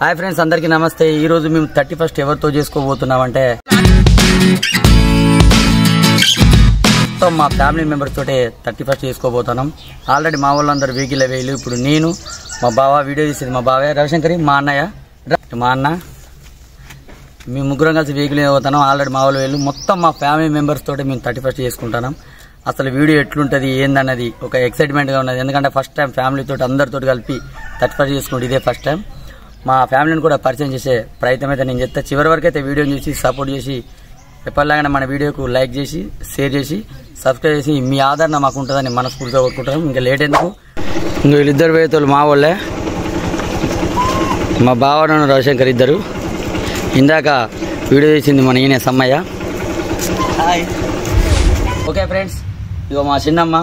Hi friends, అందరికీ నమస్తే. ఈరోజు మేము 31st ఎవరితో చేసుకోబోతున్నామంటే మా ఫ్యామిలీ మెంబర్స్ తోటే 31st చేసుకోబోతున్నాం. ఆల్రెడీ మా వాళ్ళందరూ వెహికల్ వేయలు. ఇప్పుడు నేను, మా బావ వీడియో తీసేది, మా బావయ్య రవిశంకరి, మా అన్నయ్య, మా అన్న, మేము ముగ్గురం కలిసి వెహికల్ పోతున్నాం. ఆల్రెడీ మా వాళ్ళు వేయలు. మొత్తం మా ఫ్యామిలీ మెంబర్స్ తోటి మేము 31st చేసుకుంటున్నాం. అసలు వీడియో ఎట్లుంటుంది ఏందన్నది ఒక ఎక్సైట్మెంట్గా ఉన్నది. ఎందుకంటే ఫస్ట్ టైం ఫ్యామిలీతో అందరితో కలిపి 31st చేసుకుంటే ఇదే ఫస్ట్ టైం. మా ఫ్యామిలీని కూడా పరిచయం చేసే ప్రయత్నం అయితే నేను చెప్తా. చివరి వరకు అయితే వీడియోని చూసి సపోర్ట్ చేసి ఎప్పటిలాగానే మన వీడియోకు లైక్ చేసి షేర్ చేసి సబ్స్క్రైబ్ చేసి మీ ఆదరణ మాకు ఉంటుందని మనస్ఫూర్తిగా కోరుకుంటాం. ఇంకా లేట్ ఎందుకు, ఇంకా వీళ్ళిద్దరు వేతలు మా వాళ్ళే, మా బావను రవిశంకర్ ఇద్దరు. ఇందాక వీడియో చేసింది మన ఈయన సమ్మయ్య. హాయ్. ఓకే ఫ్రెండ్స్, ఇగో మా చిన్నమ్మ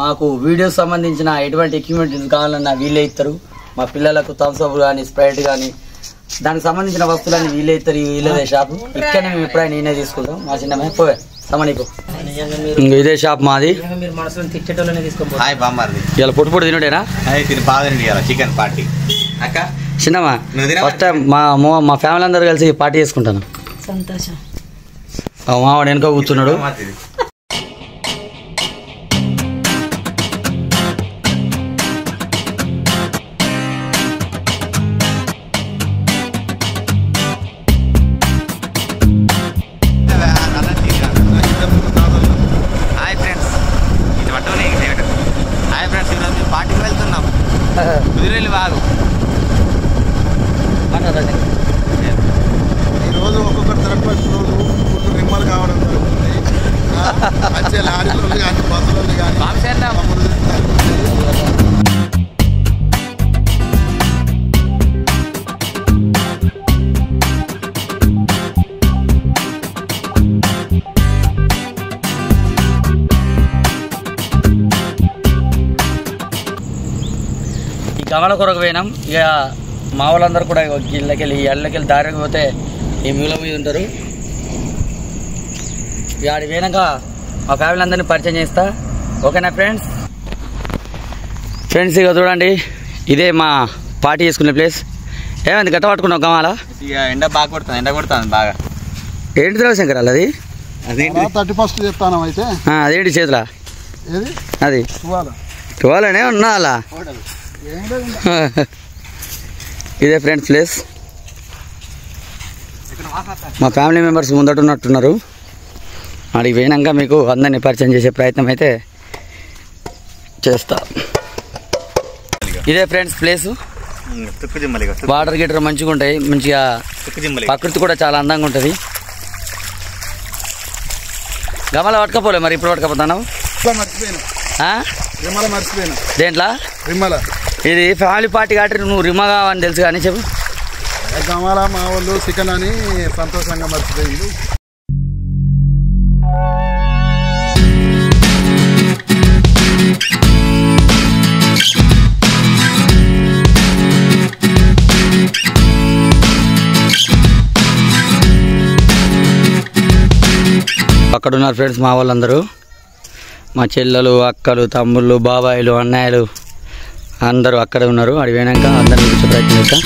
మాకు వీడియోస్ సంబంధించిన ఎటువంటి ఎక్విప్మెంట్ కావాలన్నా వీళ్ళే ఇస్తారు. మా పిల్లలకు థమ్స్అప్ కానీ స్ప్రైట్ కానీ దానికి సంబంధించిన వస్తువులన్నీ వీళ్ళే ఇస్తారు. వీళ్ళదే షాపు. ఇక్కడనే మేము ఎప్పుడైనా నేనే తీసుకుంటాం. మా చిన్నమ్మ పోయే సమనీకు ఇదే షాప్ మాది. ఇలా పొట్టు పొట్టు తినుడేనా? చికెన్ పార్టీ అక్క చిన్నమ్మ ఫస్ట్ టైం మా ఫ్యామిలీ అందరూ కలిసి పార్టీ చేసుకుంటాను. సంతోషం. మావాడు వెనుక కూర్చున్నాడు. పార్టీకి వెళ్తున్నాం. కుదిరేళ్ళు బాగు ఈరోజు ఒక్కొక్కటి తరపు రోజు ఫుడ్ నిమ్మలు కావడం జరుగుతుంది. వచ్చే లారీలు కానీ బస్సులు కానీ గమల కొరకు పోయినాం. ఇక మా వాళ్ళందరూ కూడా ఇళ్ళకెళ్ళి ఎళ్ళకెళ్ళి దారికి పోతే ఈ మూల మీద ఉంటారు. ఇక ఆడికి పోయినాక మా ఫ్యామిలీ అందరినీ పరిచయం చేస్తా. ఓకేనా ఫ్రెండ్స్? ఇక చూడండి, ఇదే మా పార్టీ చేసుకునే ప్లేస్. ఏమైంది గట్ట పట్టుకున్నావు గమాల? ఇక ఎండ బాగా కొడుతుంది, ఎండ కొడుతుంది బాగా. ఏంటి రవిశంకర్ అది? 31st చెప్తాను. అయితే అదేంటి చేతుల ఏది అది టువాలనే ఉన్నా అలా. ఇదే ఫ్రెండ్స్ ప్లేస్. మా ఫ్యామిలీ మెంబర్స్ ముందట ఉన్నట్టున్నారు. అడిగి పోయినాక మీకు అందరినీ పరిచయం చేసే ప్రయత్నం అయితే చేస్తా. ఇదే ఫ్రెండ్స్ ప్లేసు. వాటర్ గీటర్ మంచిగా ఉంటాయి. మంచిగా ప్రకృతి కూడా చాలా అందంగా ఉంటుంది. గమల పట్టుకపోలే మరి ఇప్పుడు పట్టుకపోతాను. మర్చిపోయినా దేంట్లో రిమ్మల ఇది ఫ్యామిలీ పార్టీ కాబట్టి నువ్వు రిమ్మ కావని తెలుసు కానీ చెప్పు. గమాల మా వాళ్ళు చికెన్ అని సంతోషంగా మర్చిపోయింది. అక్కడ ఉన్నారు ఫ్రెండ్స్ మా వాళ్ళందరూ. మా చెల్లెలు, అక్కలు, తమ్ముళ్ళు, బాబాయిలు, అన్నయ్యలు అందరూ అక్కడే ఉన్నారు. అడి పోయినాక అందరిని కూర్చో ప్రయత్నం చేస్తా.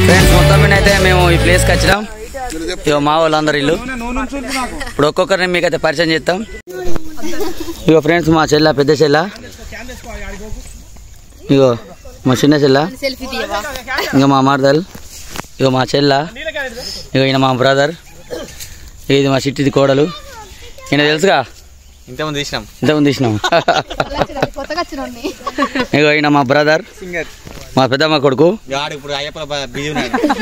ఫ్రెండ్స్ మొత్తం మీద అయితే మేము ఈ ప్లేస్కి వచ్చినాం. ఇగో మా వాళ్ళందరూ ఇల్లు. ఇప్పుడు ఒక్కొక్కరిని మీకైతే పరిచయం చేస్తాం. ఇగో ఫ్రెండ్స్ మా చెల్ల, పెద్ద చెల్ల, ఇగో మా చిన్న చెల్ల, ఇంకా మా మరదల్, ఇగో మా చెల్ల, ఇగో ఈయన మా బ్రదర్, ఇది మా చిట్టిది కోడలు. ఈయన తెలుసుగా, ఇంతకుముందు తీసినాం. ఇగో ఈయన మా బ్రదర్, మా పెద్దమ్మ కొడుకు. ఇప్పుడు అయ్యప్ప బిజీ ఉన్నాడు.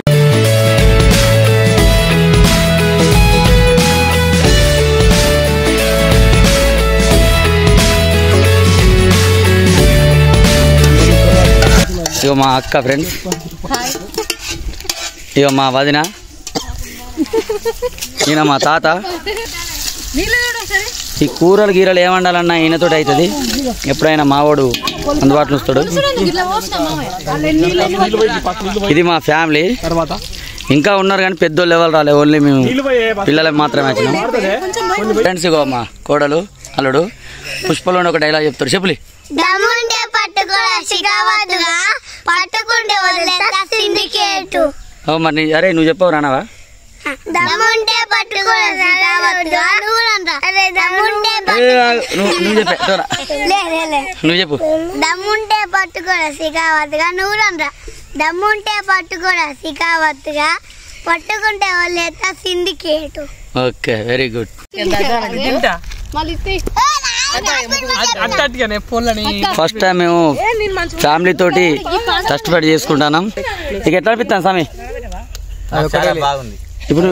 ఇగో మా అక్క ఫ్రెండ్స్, ఇగో మా వదిన, ఈయన మా తాత, ఈ కూరలు గీరలు ఏమండాలన్నా ఈయనతో అవుతుంది. ఎప్పుడైనా మావాడు అందుబాటులో వస్తాడు. ఇది మా ఫ్యామిలీ. ఇంకా ఉన్నారు కానీ పెద్దోళ్ళు ఎవరు రాలే, ఓన్లీ మేము పిల్లలకు మాత్రమే వచ్చినాం. ఫ్రెండ్స్ ఇగో మా కోడలు అల్లుడు పుష్పలోని ఒక డైలాగ్ చెప్తాడు. చెప్పులి. మరి అరే నువ్వు చెప్పవు రానావా? నువ్వు చెప్పు. దమ్ముంటే పట్టుకోరా సికావద్దుగా నువ్వు రండ్రా. దమ్ముంటే పట్టుకోరా సికావద్దుగా పట్టుకుంటే వాళ్ళేత syndicate. Okay, very good. First time మేము ఫ్యామిలీ తోటి కష్టపడి చేసుకుంటున్నాం. ఇక ఎట్లా అనిపిస్తాను స్వామి? బాగుంది. ఇప్పుడు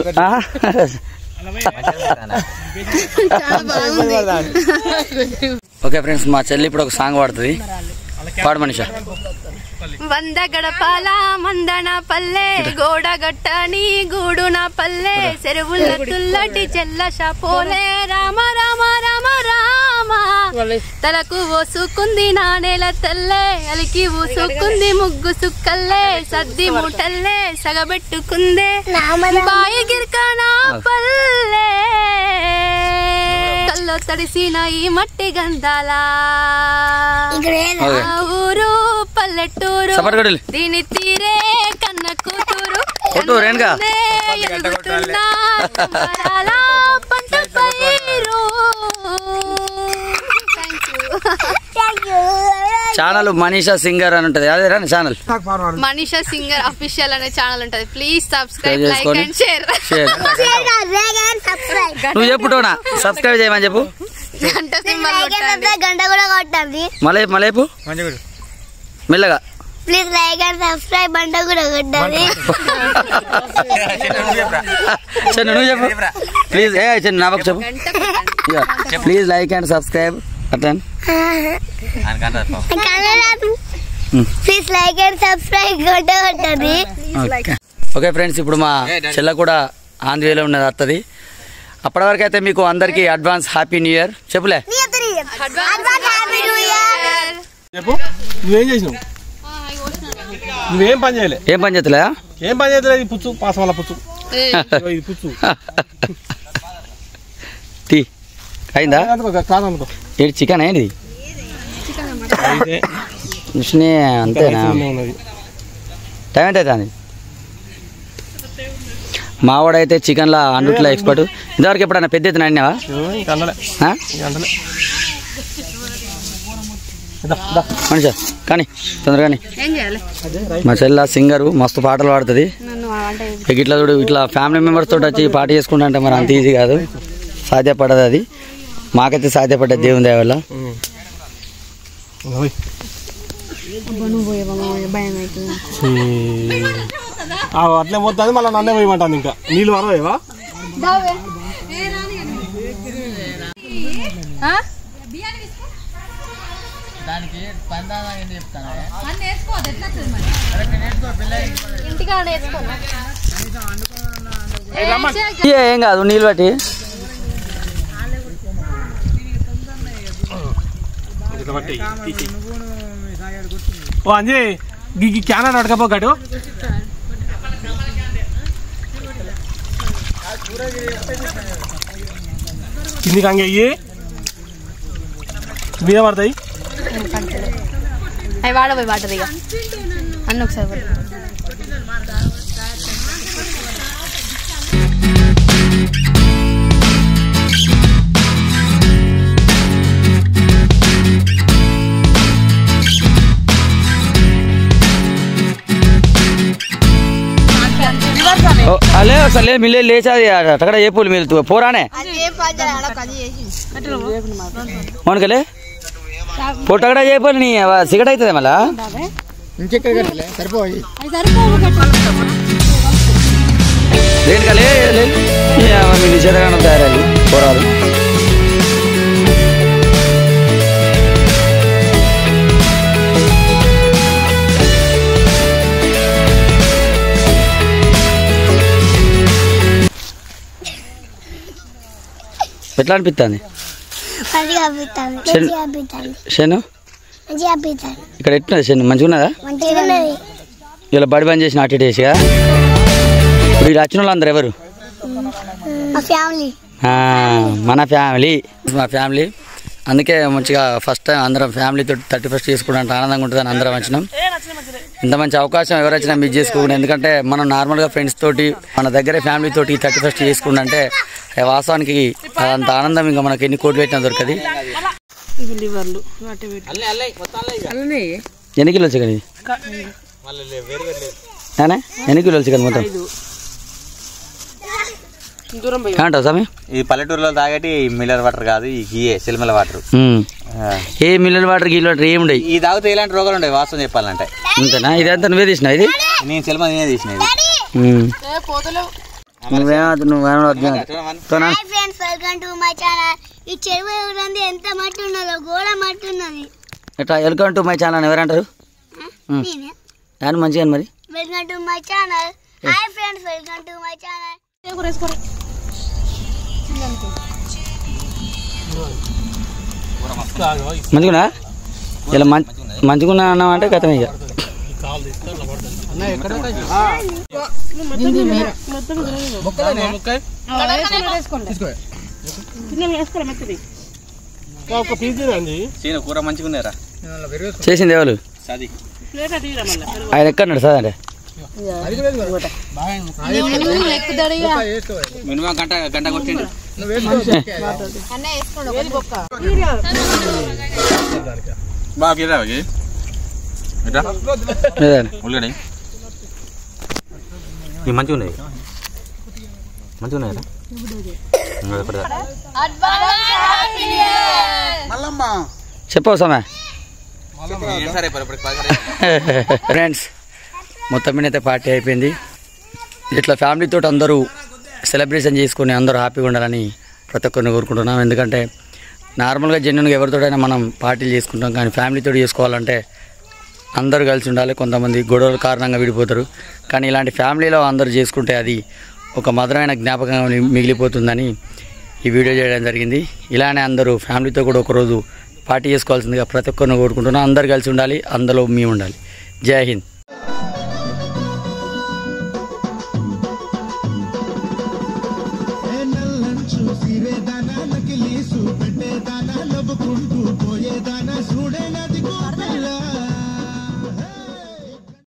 ఓకే ఫ్రెండ్స్, మా చెల్లి ఇప్పుడు ఒక సాంగ్ పాడుతుంది. పాడు మనిషా. వంద గడపాల మందన పల్లె గోడ గట్టని గూడు నా పల్లె చెరువుల తుల్లటి చెల్ల షపోలే రామ రామ రామ రామ తలకు ఓసుకుంది నానేల తల్లే అలికి ఊసుకుంది ముగ్గు సుక్కల్లే సద్ది మూటల్లే సగబెట్టుకుందే బాయి గిరికనా పల్లె కల్లో తడిసిన ఈ మట్టి గంధాల ఊరు పల్లెటూరు దీని తీరే కన్న కూతురు పంట పైరు. ఛానల్ మనీషా సింగర్ అని ఉంటది, అదే ఛానల్ మనీషా సింగర్ అఫీషియల్ అనే ఛానల్ ఉంటది. Please subscribe, like and share. నువ్వు చెప్పుటోనా సబ్స్క్రైబ్ చేయమని చెప్పు. గంట సింబల్ గంట కూడా కొట్టండి. మలేపు మెల్లగా. ప్లీజ్ లైక్ అండ్ సబ్స్క్రైబ్ గంట కూడా కొట్టండి. నువ్వు చెప్పు ప్లీజ్. నా పక్క చెప్పు. ప్లీజ్ లైక్ అండ్ సబ్స్క్రైబ్ అట్లా. ప్లీజ్ లైక్ అండ్ సబ్స్క్రైబ్ గంట కొట్టండి. ఓకే ఫ్రెండ్స్, ఇప్పుడు మా చెల్ల కూడా ఆన్ వేలో ఉన్నది వస్తుంది. అప్పటి వరకు అయితే మీకు అందరికి అడ్వాన్స్ హ్యాపీ న్యూ ఇయర్. చెప్పులే. చెప్పు. నువ్వేం చేసినావు? నువ్వేం పని చేయలే. ఏం పని చేస్తలే? ఏం పని చేస్తలేదు. పుచ్చు పాసవాళ్ళ పుచ్చు పుచ్చు టీ అయిందా? కాదనుకో. ఏంటి చికెన్ అయింది? అంతేనా? టైం ఎంత అవుతుంది? మావాడైతే చికెన్లో అండుట్లో ఎక్స్పర్ట్. ఇంతవరకు ఎప్పుడన్నా పెద్ద ఎత్తున అడినావా? మనిషా కానీ తొందరగాని. మా చెల్ల సింగరు, మస్తు పాటలు పాడుతుంది. ఇట్లా చూడు, ఇట్లా ఫ్యామిలీ మెంబర్స్ తోటి వచ్చి పాట చేసుకుంటా అంటే మరి అంత ఈజీ కాదు, సాధ్యపడదు. అది మాకైతే సాధ్యపడ్డది దేవుని దయ వల్ల. అట్లే పోతుంది. మళ్ళీ నన్నే పోయమంటాను. ఇంకా నీళ్ళు వరవేవా? ఏం కాదు, నీళ్ళు బట్టి. ఓ అంజీ గీ క్యానర్ అడకపోగాడు. కింది కంగయ్యి మీద పడతాయి. అవి వాడబోయి వాటర్ ఇక అన్న ఒకసారి. అలే అసలే మిల్లే లేచాది అక్కడ ఏ పూలు మిల్తు పోరానే మనకలే పొట్టగడ చేయపోయి నీ సిగట్ అవుతుంది మళ్ళా. దేనికలే మీ నిషేధగానం తయారయ్యి పోరాలు. ఎట్లా ఎట్లా అనిపిస్తుంది మంచిగా అనిపిస్తుంది మంచిగా అనిపిస్తుంది శను మంచిగా అనిపిస్తుంది ఇక్కడ ఎట్లున్నది శను మంచిగా ఉన్నదా మంచిగా ఉన్నది ఇలా బడి బంద్ చేసిన అటు డేస్గా ఇప్పుడు ఇలా వచ్చిన వాళ్ళు అందరు ఎవరు మా ఫ్యామిలీ మన ఫ్యామిలీ మా ఫ్యామిలీ అందుకే మంచిగా ఫస్ట్ టైం అందరం ఫ్యామిలీతో 31st చేసుకోవడానికి ఆనందంగా ఉంటుందని అందరం వచ్చినాం ఇంత మంచి అవకాశం ఎవరు వచ్చినా మిస్ చేసుకోకుండా ఎందుకంటే మనం నార్మల్గా ఫ్రెండ్స్ తోటి మన దగ్గరే ఫ్యామిలీ తోటి 31st చేసుకుంటే వాస్తవానికి అంత ఆనందం ఇంకా మనకి ఎన్ని కోట్లు పెట్టినా దొరకది ఎన్ని కిలోలు చికెన్ ఇది ఎన్ని కిలోలు చికెన్ మొత్తం ఏమంటావు స్వామి ఈ పల్లెటూరులో తాగేటి మిల్లర్ వాటర్ కాదు ఈ గీయే సిల్మల వాటర్ ఏ మిల్లర్ వాటర్ గీల్ వాటర్ ఏముండయి ఈ తాగితే ఇలాంటి రోగాలు ఉండవు వాస్తవం చెప్పాలంటే అంతేనా ఇదంతా నువ్వే తీసినా ఇది నేను సిల్మ నేనే తీసిన ఇది hi friends welcome to my channel ఈ చెరువు ఎవరంది ఎంత మట్టి ఉన్నదో గోడ మట్టి ఉన్నది ఎట్లా వెల్కమ్ టు మై ఛానల్ ఎవరంటారు నేనే దాని మంచిగా మరి welcome to my channel hi friends welcome to my channel మంచిగున్నా ఇలా మంచిగున్నా అన్నామంటే గతం ఇక కూర మంచిగా ఉన్నారా చేసింది ఎవరు ఆయన ఎక్కడున్నాడు సార్ అంటే మినిమం గంట కొట్టిండు బాగా ఉల్లిగడ్డ ఇవి మంచిగా ఉన్నాయి మంచిగా ఉన్నాయా చెప్పవు సమయ ఫ్రెండ్స్ మొత్తం మీద అయితే పార్టీ అయిపోయింది ఇట్లా ఫ్యామిలీతో అందరూ సెలబ్రేషన్ చేసుకొని అందరూ హ్యాపీగా ఉండాలని ప్రతి ఒక్కరిని కోరుకుంటున్నాం ఎందుకంటే నార్మల్గా జెన్యున్గా ఎవరితోటైనా మనం పార్టీలు చేసుకుంటాం కానీ ఫ్యామిలీతో చేసుకోవాలంటే అందరూ కలిసి ఉండాలి కొంతమంది గొడవల కారణంగా విడిపోతారు కానీ ఇలాంటి ఫ్యామిలీలో అందరూ చేసుకుంటే అది ఒక మధురమైన జ్ఞాపకంగా మిగిలిపోతుందని ఈ వీడియో చేయడం జరిగింది ఇలానే అందరూ ఫ్యామిలీతో కూడా ఒకరోజు పార్టీ చేసుకోవాల్సిందిగా ప్రతి ఒక్కరిని కోరుకుంటున్నాం అందరు కలిసి ఉండాలి అందులో మేము ఉండాలి జై హింద్